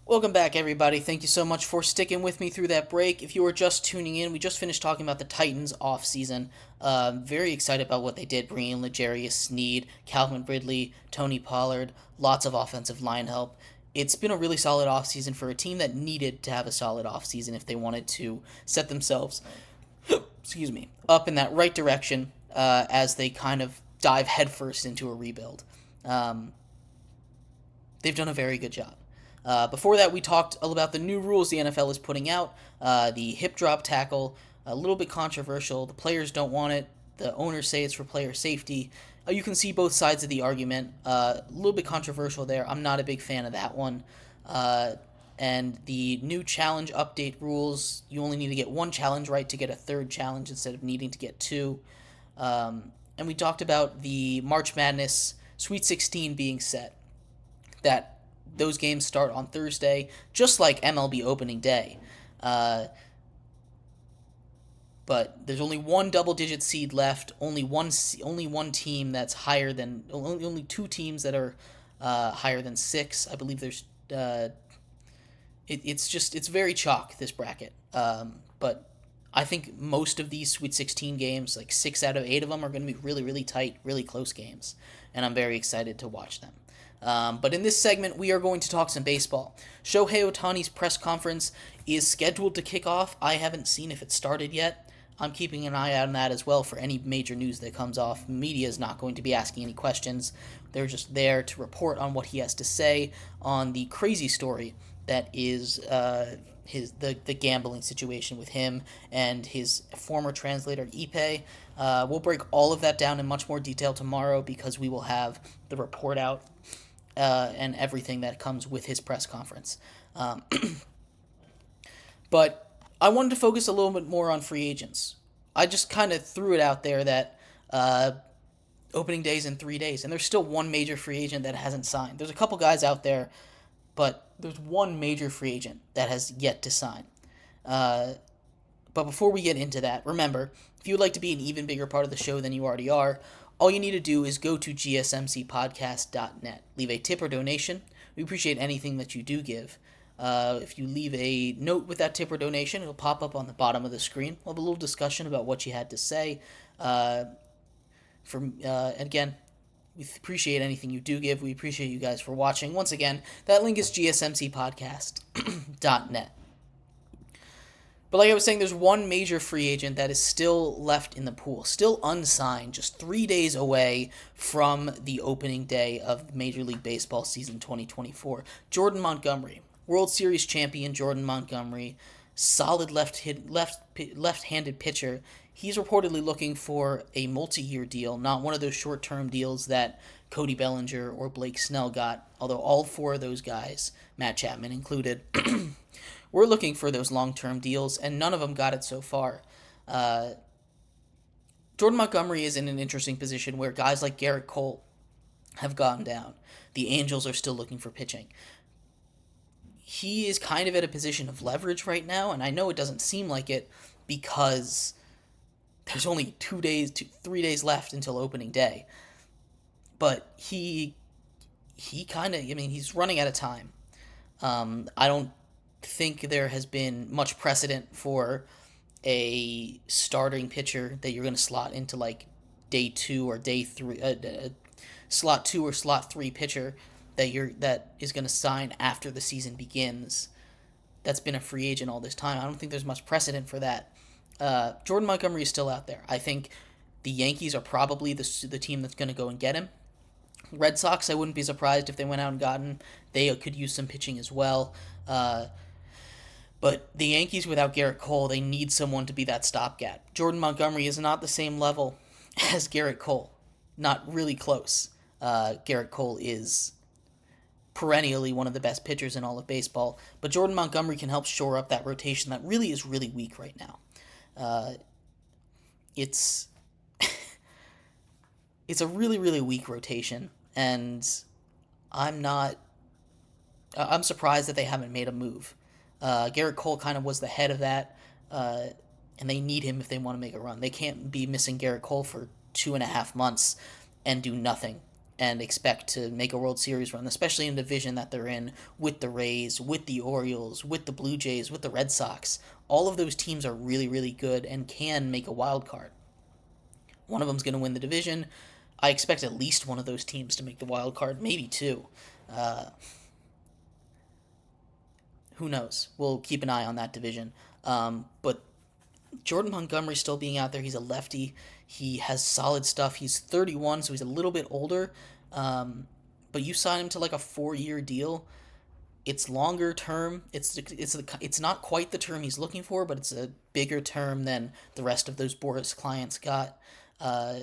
Welcome back, everybody. Thank you so much for sticking with me through that break. If you were just tuning in, we just finished talking about the Titans offseason. Very excited about what they did, bringing in L'Jarius Sneed, Calvin Ridley, Tony Pollard, lots of offensive line help. It's been a really solid offseason for a team that needed to have a solid offseason if they wanted to set themselves, excuse me, up in that right direction as they kind of dive headfirst into a rebuild. Um, they've done a very good job. Before that, we talked about the new rules the NFL is putting out. The hip drop tackle, a little bit controversial. The players don't want it. The owners say it's for player safety. You can see both sides of the argument. A little bit controversial there. I'm not a big fan of that one. And the new challenge update rules, you only need to get one challenge right to get a third challenge instead of needing to get two. And we talked about the March Madness Sweet 16 being set. That those games start on Thursday, just like MLB opening day. Uh, but there's only one double-digit seed left. Only one team that's higher than only two teams that are higher than six. I believe there's. It's very chalk this bracket. But I think most of these Sweet 16 games, like 6 out of 8 of them, are going to be really really tight, really close games, and I'm very excited to watch them. But in this segment, we are going to talk some baseball. Shohei Ohtani's press conference is scheduled to kick off. I haven't seen if it started yet. I'm keeping an eye out on that as well for any major news that comes off. Media is not going to be asking any questions. They're just there to report on what he has to say on the crazy story that is the gambling situation with him and his former translator Ipe. We'll break all of that down in much more detail tomorrow because we will have the report out and everything that comes with his press conference. Um, but I wanted to focus a little bit more on free agents. I just kind of threw it out there that opening days in 3 days, and there's still one major free agent that hasn't signed. There's a couple guys out there, but there's one major free agent that has yet to sign. Uh, but before we get into that, remember, if you would like to be an even bigger part of the show than you already are, all you need to do is go to gsmcpodcast.net. Leave a tip or donation. We appreciate anything that you do give. If you leave a note with that tip or donation, it'll pop up on the bottom of the screen. We'll have a little discussion about what you had to say. Again, we appreciate anything you do give. We appreciate you guys for watching. Once again, that link is gsmcpodcast.net. But like I was saying, there's one major free agent that is still left in the pool, still unsigned, just 3 days away from the opening day of Major League Baseball season 2024. Jordan Montgomery, World Series champion Jordan Montgomery, solid left-handed pitcher. He's reportedly looking for a multi-year deal, not one of those short-term deals that Cody Bellinger or Blake Snell got, although all four of those guys, Matt Chapman included, we're looking for those long-term deals, and none of them got it so far. Uh, Jordan Montgomery is in an interesting position where guys like Garrett Cole have gone down. The Angels are still looking for pitching. He is kind of at a position of leverage right now, and I know it doesn't seem like it because there's only 3 days left until opening day. But he kind of, I mean, he's running out of time. I don't think there has been much precedent for a starting pitcher that you're going to slot into like day two or day three, slot two or slot three pitcher that is going to sign after the season begins. That's been a free agent all this time. I don't think there's much precedent for that. Jordan Montgomery is still out there. I think the Yankees are probably the team that's going to go and get him. Red Sox, I wouldn't be surprised if they went out and got him. They could use some pitching as well. But the Yankees, without Garrett Cole, they need someone to be that stopgap. Jordan Montgomery is not the same level as Garrett Cole. Not really close. Garrett Cole is perennially one of the best pitchers in all of baseball, but Jordan Montgomery can help shore up that rotation that really is really weak right now. It's it's a really really weak rotation, and I'm not. I'm surprised that they haven't made a move. Garrett Cole kind of was the head of that, and they need him if they want to make a run. They can't be missing Garrett Cole for 2.5 months and do nothing and expect to make a World Series run, especially in the division that they're in with the Rays, with the Orioles, with the Blue Jays, with the Red Sox. All of those teams are really, really good and can make a wild card. One of them's going to win the division. I expect at least one of those teams to make the wild card, maybe two. Uh, who knows? We'll keep an eye on that division. But Jordan Montgomery still being out there, he's a lefty. He has solid stuff. He's 31, so he's a little bit older. But you sign him to like a 4-year deal. It's longer term. It's not quite the term he's looking for, but it's a bigger term than the rest of those Boris clients got. Uh,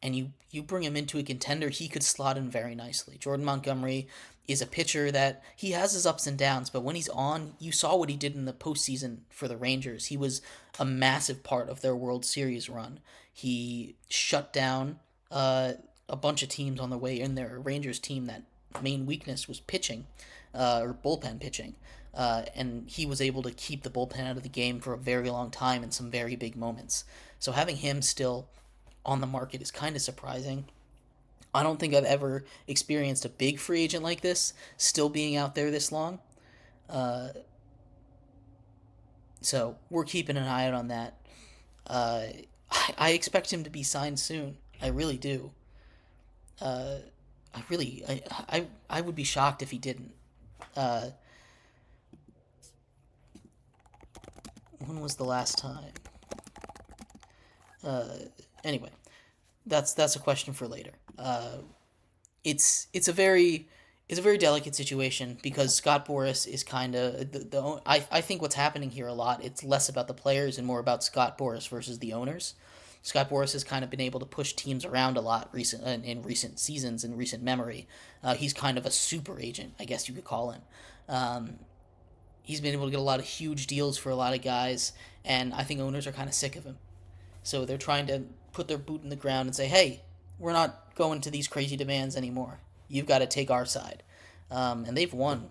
and you bring him into a contender, he could slot in very nicely. Jordan Montgomery is a pitcher that he has his ups and downs, but when he's on, you saw what he did in the postseason for the Rangers. He was a massive part of their World Series run. He shut down a bunch of teams on the way in there. A Rangers team that main weakness was pitching, or bullpen pitching. And he was able to keep the bullpen out of the game for a very long time in some very big moments. So having him still on the market is kind of surprising. I don't think I've ever experienced a big free agent like this still being out there this long. Uh, so we're keeping an eye out on that. Uh, I expect him to be signed soon. I really do. Uh, I would be shocked if he didn't. Uh, when was the last time? Uh, anyway, that's a question for later. It's a very delicate situation because Scott Boras is kind of I think what's happening here a lot. It's less about the players and more about Scott Boras versus the owners. Scott Boras has kind of been able to push teams around a lot in recent seasons in recent memory. He's kind of a super agent, I guess you could call him. Um, he's been able to get a lot of huge deals for a lot of guys, and I think owners are kind of sick of him. So they're trying to put their boot in the ground and say, hey, we're not going to these crazy demands anymore. You've got to take our side. And they've won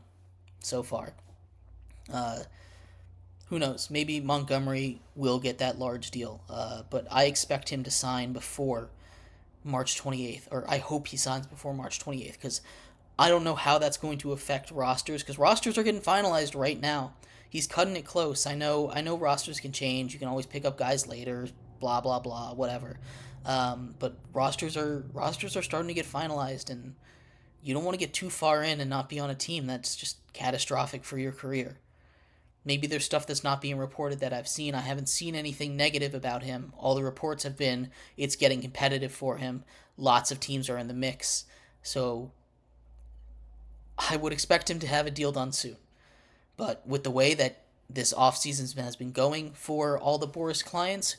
so far. Uh, who knows? Maybe Montgomery will get that large deal. But I expect him to sign before March 28th, or I hope he signs before March 28th, because I don't know how that's going to affect rosters, because rosters are getting finalized right now. He's cutting it close. I know rosters can change. You can always pick up guys later, blah blah blah, whatever. But rosters are starting to get finalized, and you don't want to get too far in and not be on a team that's just catastrophic for your career. Maybe there's stuff that's not being reported that I've seen. I haven't seen anything negative about him. All the reports have been it's getting competitive for him. Lots of teams are in the mix. So I would expect him to have a deal done soon. But with the way that this offseason has been going for all the Boris clients,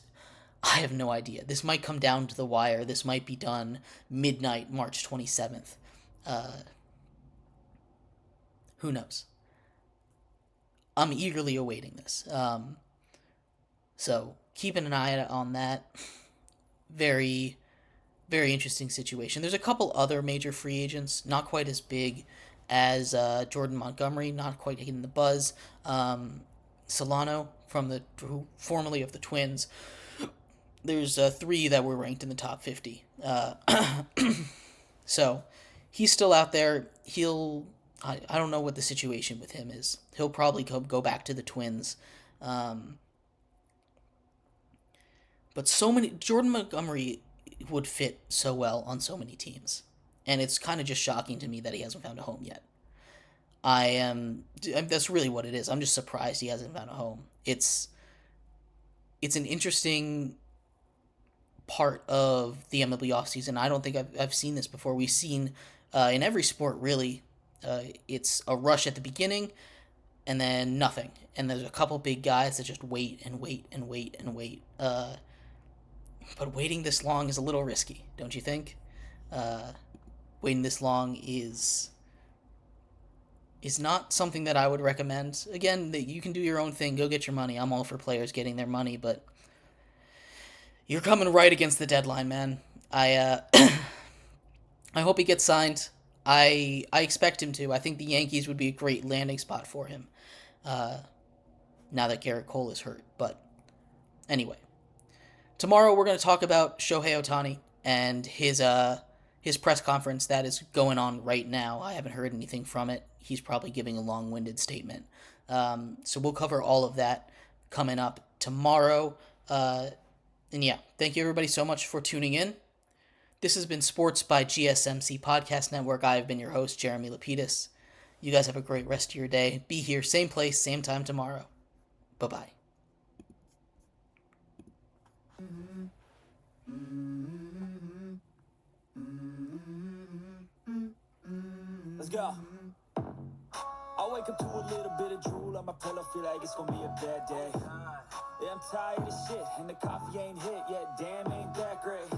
I have no idea. This might come down to the wire. This might be done midnight, March 27th. Uh, who knows? I'm eagerly awaiting this. So keeping an eye on that. Very, very interesting situation. There's a couple other major free agents, not quite as big as Jordan Montgomery, not quite getting the buzz. Solano from the formerly of the Twins. There's three that were ranked in the top 50. So he's still out there. I don't know what the situation with him is. He'll probably go back to the Twins. Um, but so many Jordan Montgomery would fit so well on so many teams, and it's kind of just shocking to me that he hasn't found a home yet. I am. That's really what it is. I'm just surprised he hasn't found a home. It's an interesting part of the MLB offseason. I don't think I've seen this before. We've seen in every sport, really, it's a rush at the beginning and then nothing. And there's a couple big guys that just wait and wait and wait and wait. But waiting this long is a little risky, don't you think? Uh, waiting this long is not something that I would recommend. Again, you can do your own thing. Go get your money. I'm all for players getting their money, but you're coming right against the deadline, man. I hope he gets signed. I expect him to. I think the Yankees would be a great landing spot for him. Uh, now that Garrett Cole is hurt, but anyway, tomorrow we're going to talk about Shohei Ohtani and his his press conference that is going on right now. I haven't heard anything from it. He's probably giving a long-winded statement. So we'll cover all of that coming up tomorrow. And yeah, thank you everybody so much for tuning in. This has been Sports by GSMC Podcast Network. I have been your host, Jeremy Lapidus. You guys have a great rest of your day. Be here, same place, same time tomorrow. Bye-bye. Let's go. I wake up to a little bit of drool on my pillow, feel like it's gonna be a bad day. Yeah, I'm tired of shit, and the coffee ain't hit yet, damn, ain't that great.